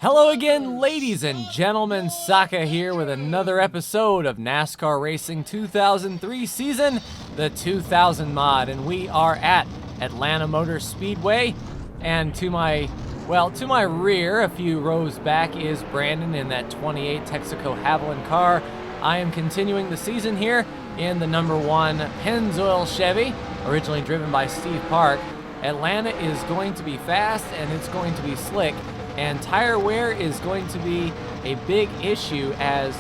Hello again, ladies and gentlemen. Saka here with another episode of NASCAR Racing 2003 season, the 2000 mod, and we are at Atlanta Motor Speedway. And to my rear, a few rows back, is Brandon in that 28 Texaco Haviland car. I am continuing the season here in the number 1 Pennzoil Chevy, originally driven by Steve Park. Atlanta is going to be fast and it's going to be slick. And tire wear is going to be a big issue, as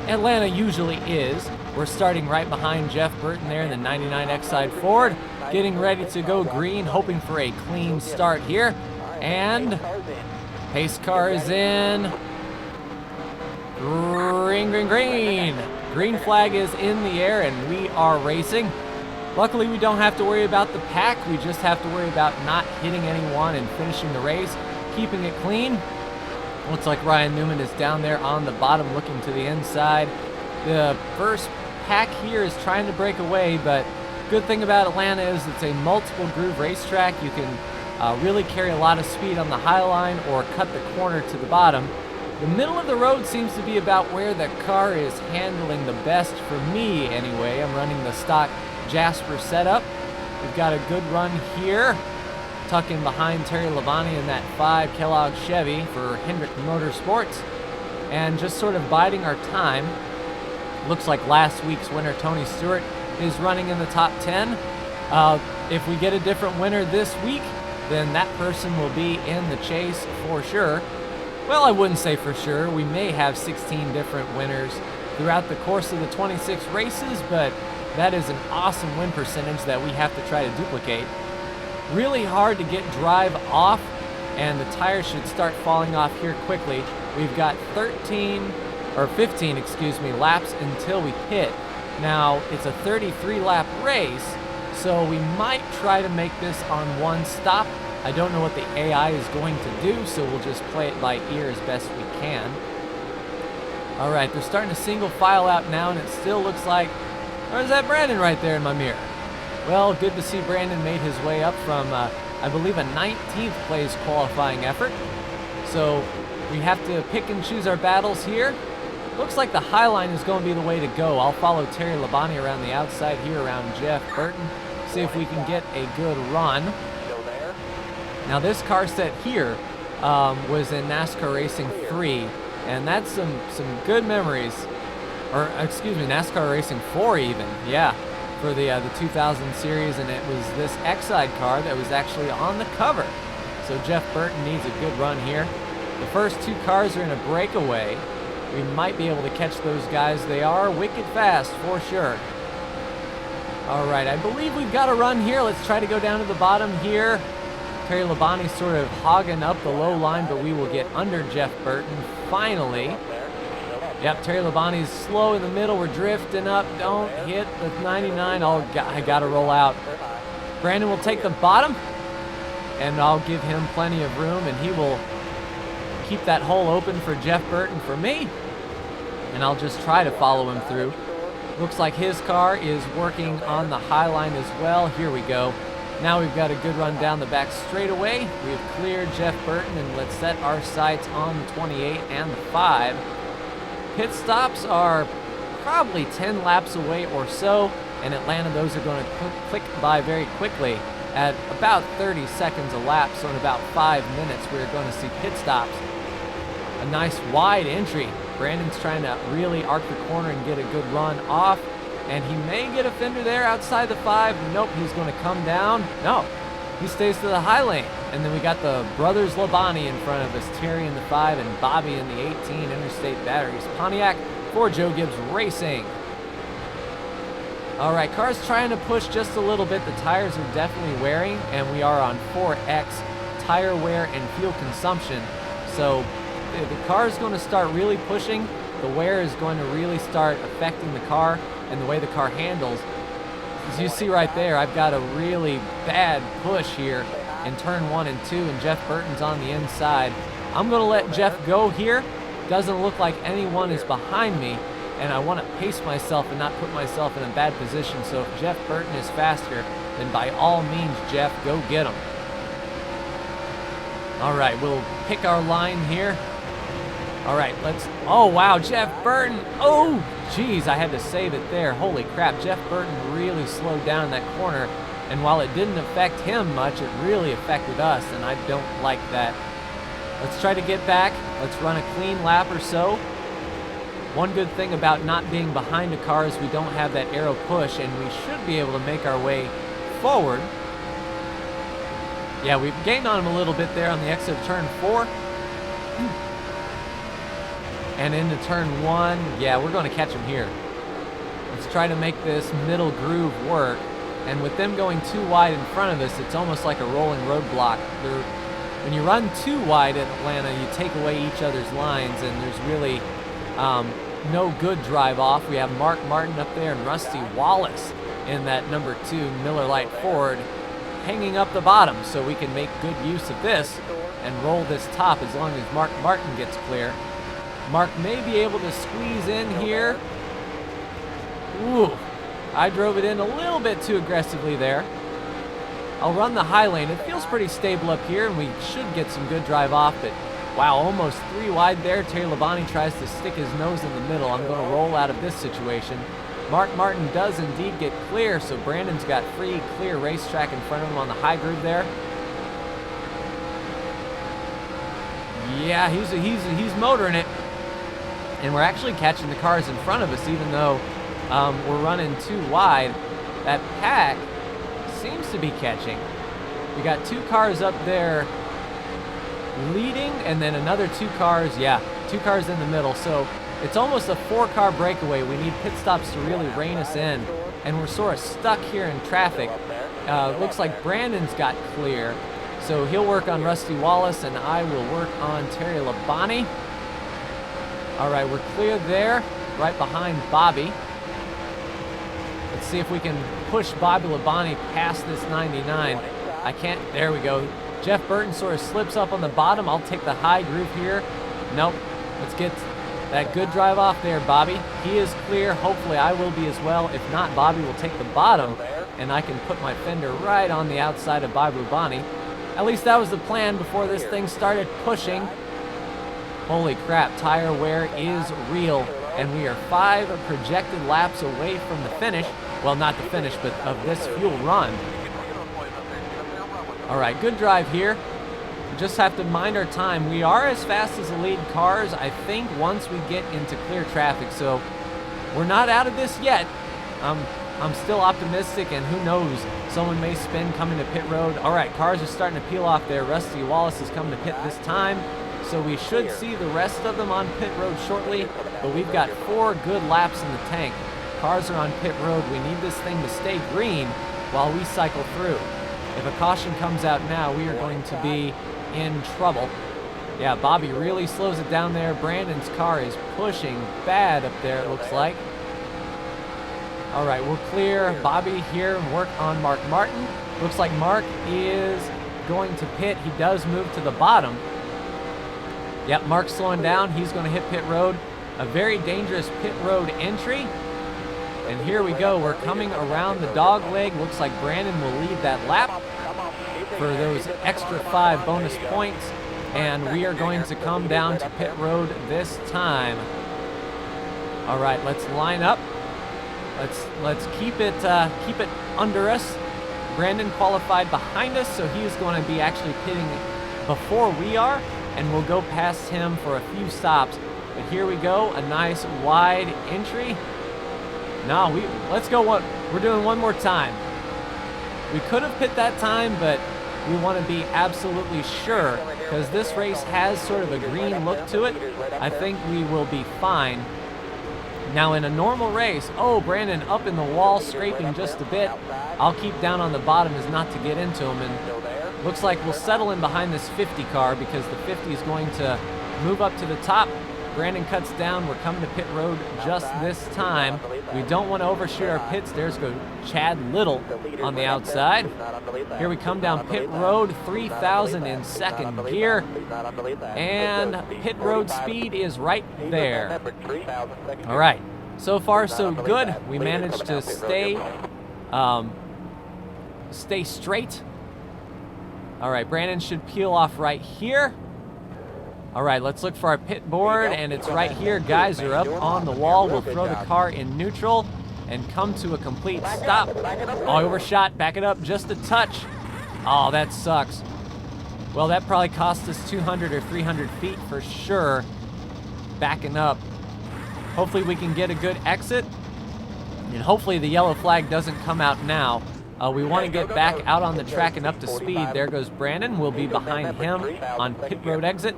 Atlanta usually is. We're starting right behind Jeff Burton there in the 99 Exide Ford, getting ready to go green, hoping for a clean start here. And pace car is in. Green, green, green. Green flag is in the air and we are racing. Luckily, we don't have to worry about the pack. We just have to worry about not hitting anyone and finishing the race, keeping it clean. Looks like Ryan Newman is down there on the bottom looking to the inside. The first pack here is trying to break away, but good thing about Atlanta is it's a multiple groove racetrack. You can really carry a lot of speed on the high line or cut the corner to the bottom. The middle of the road seems to be about where the car is handling the best for me anyway. I'm running the stock Jasper setup. We've got a good run here, tucking behind Terry Labonte in that 5 Kellogg Chevy for Hendrick Motorsports, and just sort of biding our time. Looks like last week's winner, Tony Stewart, is running in the top 10. If we get a different winner this week, then that person will be in the chase for sure. Well, I wouldn't say for sure. We may have 16 different winners throughout the course of the 26 races, but that is an awesome win percentage that we have to try to duplicate. Really hard to get drive off, and the tires should start falling off here quickly. We've got 15 laps until we pit. Now, it's a 33 lap race, so we might try to make this on one stop. I don't know what the AI is going to do, so we'll just play it by ear as best we can. All right, they're starting to single file out now, and it still looks like, or is that Brandon right there in my mirror? Well, good to see Brandon made his way up from, I believe, a 19th place qualifying effort. So we have to pick and choose our battles here. Looks like the high line is going to be the way to go. I'll follow Terry Labonte around the outside here around Jeff Burton, see if we can get a good run. Now this car set here was in NASCAR Racing 3, and that's some good memories. Or, excuse me, NASCAR Racing 4 even, yeah, for the 2000 series, and it was this Exide car that was actually on the cover. So Jeff Burton needs a good run here. The first two cars are in a breakaway. We might be able to catch those guys. They are wicked fast for sure. All right, I believe we've got a run here. Let's try to go down to the bottom here. Terry Labonte sort of hogging up the low line, but we will get under Jeff Burton finally. Yep, Terry Labonte's slow in the middle. We're drifting up. Don't hit the 99. I got to roll out. Brandon will take the bottom, and I'll give him plenty of room, and he will keep that hole open for Jeff Burton for me, and I'll just try to follow him through. Looks like his car is working on the high line as well. Here we go. Now we've got a good run down the back straightaway. We've cleared Jeff Burton, and let's set our sights on the 28 and the 5. Pit stops are probably 10 laps away or so. In Atlanta, those are going to click by very quickly at about 30 seconds a lap. So in about 5 minutes, we're going to see pit stops. A nice wide entry. Brandon's trying to really arc the corner and get a good run off. And he may get a fender there outside the 5. Nope, he's going to come down. No, he stays to the high lane. And then we got the brothers Labonte in front of us, Terry in the 5 and Bobby in the 18 Interstate Batteries Pontiac for Joe Gibbs Racing. All right, car's trying to push just a little bit. The tires are definitely wearing, and we are on 4X tire wear and fuel consumption. So the car is going to start really pushing. The wear is going to really start affecting the car and the way the car handles. As you see right there, I've got a really bad push here in turn 1 and 2, and Jeff Burton's on the inside. I'm going to let Jeff go here. Doesn't look like anyone is behind me, and I want to pace myself and not put myself in a bad position. So if Jeff Burton is faster, then by all means, Jeff, go get him. All right, we'll pick our line here. All right, let's, oh wow, Jeff Burton. Oh, geez, I had to save it there. Holy crap, Jeff Burton really slowed down in that corner. And while it didn't affect him much, it really affected us, and I don't like that. Let's try to get back. Let's run a clean lap or so. One good thing about not being behind a car is we don't have that arrow push, and we should be able to make our way forward. Yeah, we've gained on him a little bit there on the exit of turn 4. And into turn 1, yeah, we're going to catch him here. Let's try to make this middle groove work. And with them going too wide in front of us, it's almost like a rolling roadblock. When you run too wide in Atlanta, you take away each other's lines, and there's really no good drive off. We have Mark Martin up there and Rusty Wallace in that number 2 Miller Lite Ford hanging up the bottom, so we can make good use of this and roll this top as long as Mark Martin gets clear. Mark may be able to squeeze in here. Ooh, I drove it in a little bit too aggressively there. I'll run the high lane. It feels pretty stable up here, and we should get some good drive off, but wow, almost 3 wide there. Terry Labonte tries to stick his nose in the middle. I'm going to roll out of this situation. Mark Martin does indeed get clear, so Brandon's got free, clear racetrack in front of him on the high groove there. Yeah, he's motoring it. And we're actually catching the cars in front of us, even though we're running too wide. That pack seems to be catching. We got 2 cars up there leading, and then another 2 cars, yeah, 2 cars in the middle. So it's almost a 4-car breakaway. We need pit stops to really rein us in, and we're sort of stuck here in traffic. Looks like Brandon's got clear, so he'll work on Rusty Wallace, and I will work on Terry Labonte. All right, we're clear there, right behind Bobby. Let's see if we can push Bobby Labonte past this 99. I can't, there we go. Jeff Burton sort of slips up on the bottom. I'll take the high groove here. Nope, let's get that good drive off there, Bobby. He is clear, hopefully I will be as well. If not, Bobby will take the bottom, and I can put my fender right on the outside of Bobby Labonte. At least that was the plan before this thing started pushing. Holy crap, tire wear is real, and we are 5 projected laps away from the finish. Well, not the finish, but of this fuel run. All right, good drive here. We just have to mind our time. We are as fast as the lead cars, I think, once we get into clear traffic, so we're not out of this yet. I'm still optimistic, and who knows, someone may spin coming to pit road. All right, cars are starting to peel off there. Rusty Wallace is coming to pit this time. So we should see the rest of them on pit road shortly, but we've got 4 good laps in the tank. Cars are on pit road. We need this thing to stay green while we cycle through. If a caution comes out now, we are going to be in trouble. Yeah, Bobby really slows it down there. Brandon's car is pushing bad up there, it looks like. All right, we'll clear Bobby here and work on Mark Martin. Looks like Mark is going to pit. He does move to the bottom. Yep, Mark's slowing down. He's going to hit pit road. A very dangerous pit road entry. And here we go. We're coming around the dog leg. Looks like Brandon will lead that lap for those extra 5 bonus points. And we are going to come down to pit road this time. All right, let's line up. Let's keep it under us. Brandon qualified behind us, so he's going to be actually pitting before we are. And we'll go past him for a few stops. But here we go, a nice wide entry. No, let's go we're doing one more time. We could have pit that time, but we want to be absolutely sure, because this race has sort of a green look to it. I think we will be fine. Now in a normal race, oh, Brandon up in the wall, scraping just a bit. I'll keep down on the bottom as not to get into him, and looks like we'll settle in behind this 50 car because the 50 is going to move up to the top. Brandon cuts down. We're coming to pit road just this time. We don't want to overshoot our pits. There's go Chad Little on the outside. Here we come down pit road, 3,000 in second gear. And pit road speed is right there. All right. So far, so good. We managed to stay straight. All right, Brandon should peel off right here. All right, let's look for our pit board, and it's right here. Guys are up on the wall. We'll throw the car in neutral and come to a complete stop. Oh, overshot. Back it up just a touch. Oh, that sucks. Well, that probably cost us 200 or 300 feet for sure. Backing up. Hopefully we can get a good exit, and hopefully the yellow flag doesn't come out now. We want to get back out on the track and up to speed. There goes Brandon. We'll be behind him on pit road exit.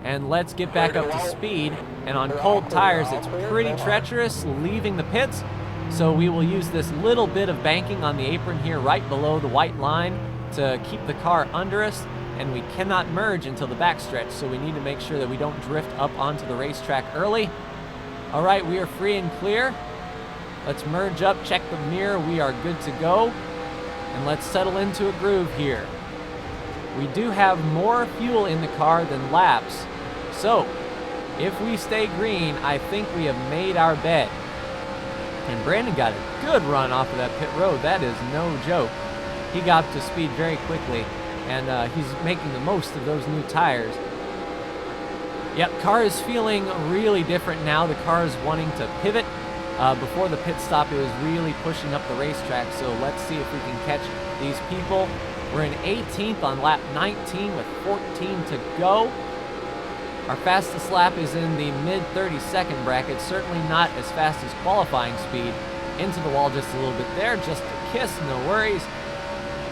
And let's get back up to speed. And on cold tires, it's pretty treacherous leaving the pits. So we will use this little bit of banking on the apron here right below the white line to keep the car under us. And we cannot merge until the backstretch, so we need to make sure that we don't drift up onto the racetrack early. All right, we are free and clear. Let's merge up, check the mirror. We are good to go. And let's settle into a groove here. We do have more fuel in the car than laps. So, if we stay green, I think we have made our bet. And Brandon got a good run off of that pit road. That is no joke. He got up to speed very quickly, and he's making the most of those new tires. Yep, car is feeling really different now. The car is wanting to pivot. Before the pit stop, it was really pushing up the racetrack, so let's see if we can catch these people. We're in 18th on lap 19 with 14 to go. Our fastest lap is in the mid 30-second bracket, certainly not as fast as qualifying speed. Into the wall just a little bit there, just a kiss, no worries.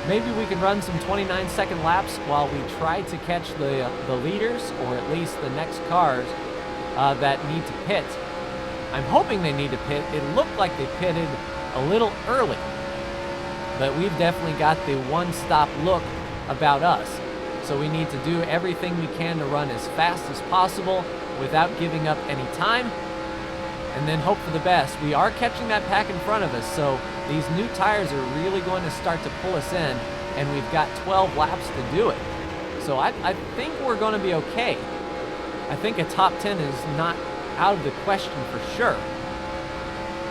Maybe we can run some 29-second laps while we try to catch the leaders, or at least the next cars that need to pit. I'm hoping they need to pit. It looked like they pitted a little early, but we've definitely got the one-stop look about us. So we need to do everything we can to run as fast as possible without giving up any time, and then hope for the best. We are catching that pack in front of us, so these new tires are really going to start to pull us in, and we've got 12 laps to do it. So I think we're going to be okay. I think a top 10 is not out of the question for sure.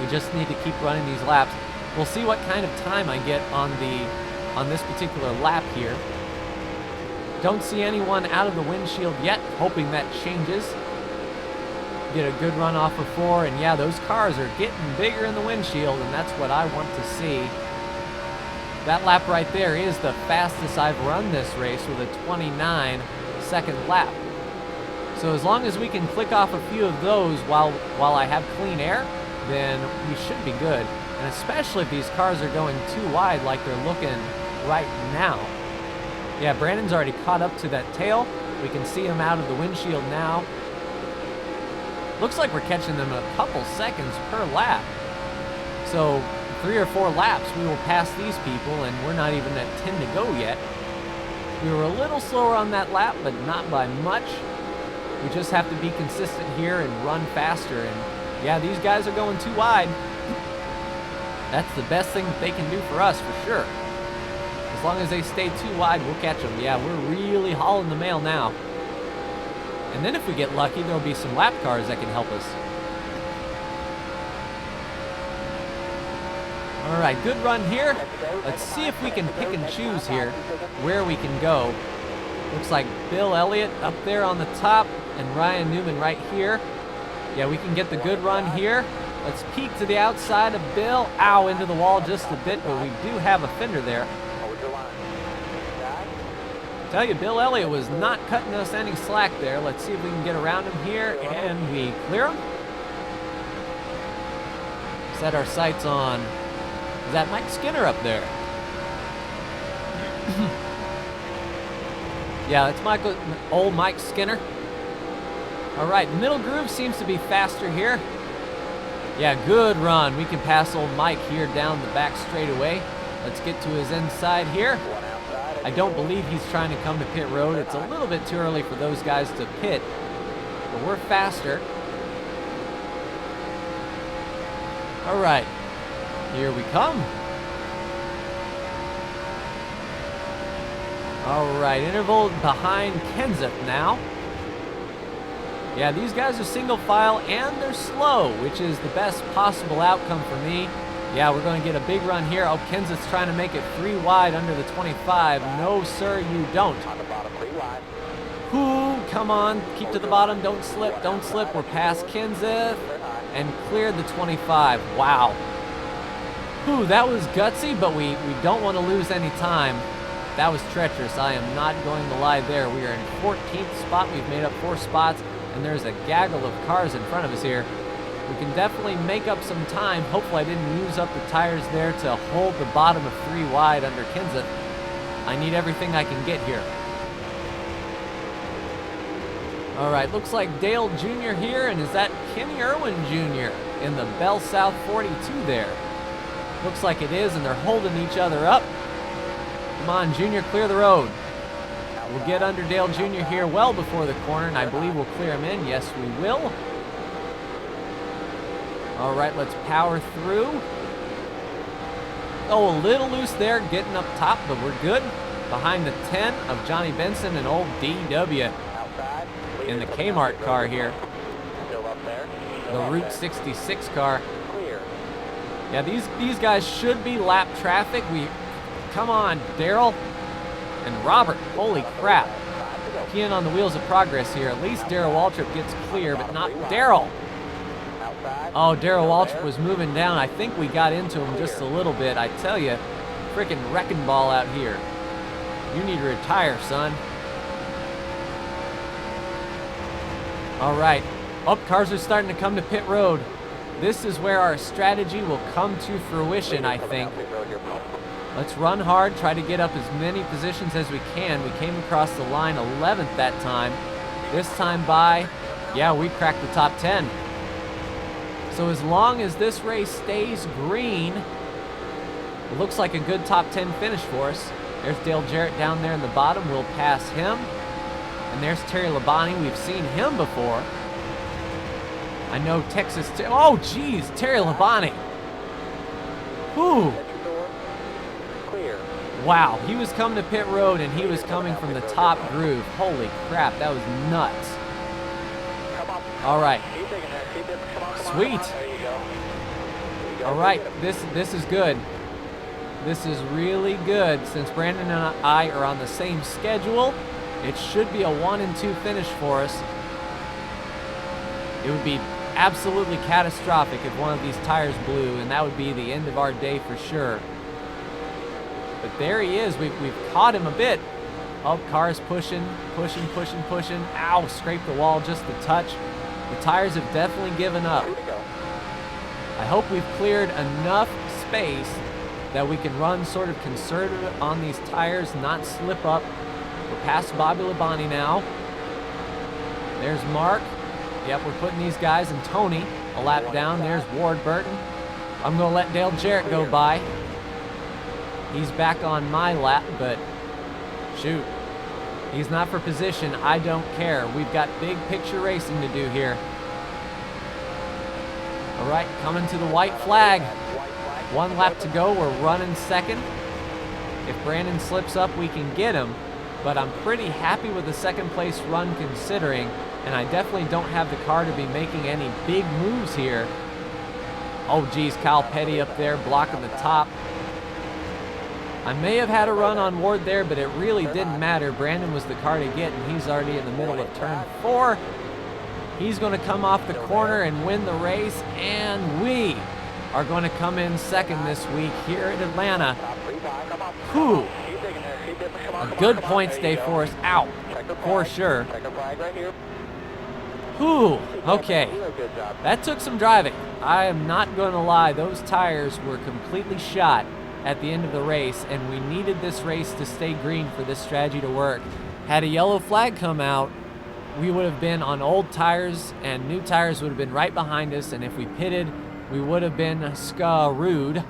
We just need to keep running these laps. We'll see what kind of time I get on this particular lap here. Don't see anyone out of the windshield yet, hoping that changes. Get a good run off of 4, and yeah, those cars are getting bigger in the windshield, and that's what I want to see. That lap right there is the fastest I've run this race, with a 29-second lap. So as long as we can click off a few of those while I have clean air, then we should be good. And especially if these cars are going too wide like they're looking right now. Yeah, Brandon's already caught up to that tail. We can see him out of the windshield now. Looks like we're catching them a couple seconds per lap. So 3 or 4 laps, we will pass these people, and we're not even at 10 to go yet. We were a little slower on that lap, but not by much. We just have to be consistent here and run faster. And yeah, these guys are going too wide. That's the best thing that they can do for us, for sure. As long as they stay too wide, we'll catch them. Yeah, we're really hauling the mail now. And then if we get lucky, there'll be some lap cars that can help us. All right, good run here. Let's see if we can pick and choose here where we can go. Looks like Bill Elliott up there on the top and Ryan Newman right here. Yeah, we can get the good run here. Let's peek to the outside of Bill. Ow, into the wall just a bit, but we do have a fender there. Tell you, Bill Elliott was not cutting us any slack there. Let's see if we can get around him here, and we clear him. Set our sights on, is that Mike Skinner up there? Yeah, that's old Mike Skinner. All right, middle groove seems to be faster here. Yeah, good run. We can pass old Mike here down the back straightaway. Let's get to his inside here. I don't believe he's trying to come to pit road. It's a little bit too early for those guys to pit, but we're faster. All right, here we come. All right, interval behind Kenseth now. Yeah, these guys are single file and they're slow, which is the best possible outcome for me. Yeah, we're going to get a big run here. Oh, Kenseth's trying to make it 3 wide under the 25. No, sir, you don't. On the bottom, 3 wide. Ooh, come on. Keep to the bottom. Don't slip. Don't slip. We're past Kenseth and cleared the 25. Wow. Ooh, that was gutsy, but we don't want to lose any time. That was treacherous. I am not going to lie there. We are in 14th spot. We've made up 4 spots, and there's a gaggle of cars in front of us here. We can definitely make up some time. Hopefully I didn't use up the tires there to hold the bottom of 3 wide under Kenseth. I need everything I can get here. All right, looks like Dale Jr. here, and is that Kenny Irwin Jr. in the Bell South 42 there? Looks like it is, and they're holding each other up. Come on, Jr., clear the road. We'll get under Dale Jr. here well before the corner, and I believe we'll clear him in. Yes, we will. All right, let's power through. Oh, a little loose there, getting up top, but we're good. Behind the 10 of Johnny Benson and old DW in the Kmart car here. The Route 66 car. Yeah, these guys should be lap traffic. Come on, Daryl and Robert. Holy crap. Peeing on the wheels of progress here. At least Daryl Waltrip gets clear, but not Daryl. Oh, Daryl Waltrip was moving down. I think we got into him just a little bit. I tell you, freaking wrecking ball out here. You need to retire, son. All right. Oh, cars are starting to come to pit road. This is where our strategy will come to fruition, I think. Let's run hard, try to get up as many positions as we can. We came across the line 11th that time. This time yeah, we cracked the top 10. So as long as this race stays green, it looks like a good top 10 finish for us. There's Dale Jarrett down there in the bottom. We'll pass him. And there's Terry Labonte. We've seen him before. I know Texas. Oh, geez, Terry Labonte. Whew. Wow, he was coming to pit road and he was coming from the top groove. Holy crap, that was nuts. All right. Sweet. All right, this is good. This is really good. Since Brandon and I are on the same schedule, it should be a 1 and 2 finish for us. It would be absolutely catastrophic if one of these tires blew, and that would be the end of our day for sure. But there he is. We've caught him a bit. Oh, car's pushing. Ow, scraped the wall just a touch. The tires have definitely given up. I hope we've cleared enough space that we can run sort of conservative on these tires, not slip up. We're past Bobby Labonte now. There's Mark. Yep, we're putting these guys and Tony a lap down. There's Ward Burton. I'm going to let Dale Jarrett go by. He's back on my lap, but shoot. He's not for position. I don't care. We've got big picture racing to do here. All right, coming to the white flag. 1 lap to go. We're running second. If Brandon slips up, we can get him. But I'm pretty happy with the second place run considering, and I definitely don't have the car to be making any big moves here. Oh, geez, Kyle Petty up there blocking the top. I may have had a run on Ward there, but it really didn't matter. Brandon was the car to get, and he's already in the middle of turn 4. He's going to come off the corner and win the race, and we are going to come in second this week here at Atlanta. Whew. A good points day for us. Out, for sure. Whew. Okay. That took some driving. I am not going to lie. Those tires were completely shot at the end of the race, and we needed this race to stay green for this strategy to work. Had a yellow flag come out, we would have been on old tires, and new tires would have been right behind us, and if we pitted, we would have been screwed.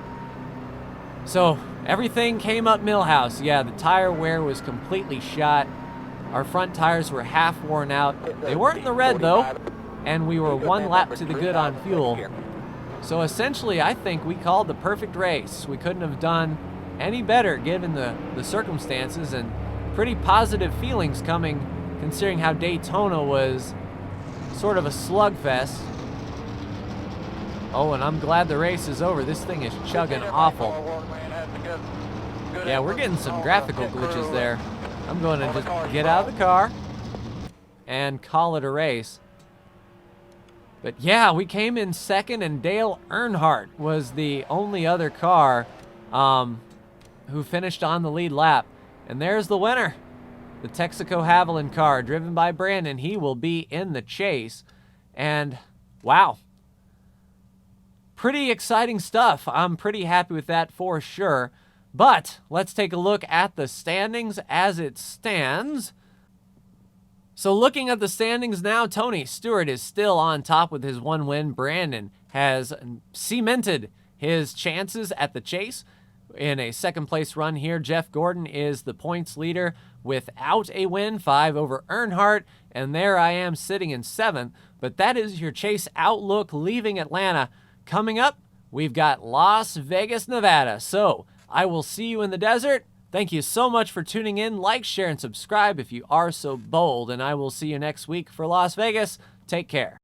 So everything came up Millhouse. Yeah, the tire wear was completely shot. Our front tires were half worn out. They weren't in the red though, and we were 1 lap to the good on fuel. So essentially, I think we called the perfect race. We couldn't have done any better given the circumstances, and pretty positive feelings coming considering how Daytona was sort of a slugfest. Oh, and I'm glad the race is over. This thing is chugging awful. Yeah, we're getting some graphical glitches there. I'm going to just get out of the car and call it a race. But yeah, we came in second, and Dale Earnhardt was the only other car who finished on the lead lap. And there's the winner. The Texaco Haviland car, driven by Brandon. He will be in the chase. And wow. Pretty exciting stuff. I'm pretty happy with that for sure. But let's take a look at the standings as it stands. So looking at the standings now, Tony Stewart is still on top with his 1 win. Brandon has cemented his chances at the chase in a second place run here. Jeff Gordon is the points leader without a win, 5 over Earnhardt. And there I am sitting in 7th. But that is your chase outlook leaving Atlanta. Coming up, we've got Las Vegas, Nevada. So I will see you in the desert. Thank you so much for tuning in. Like, share, and subscribe if you are so bold. And I will see you next week for Las Vegas. Take care.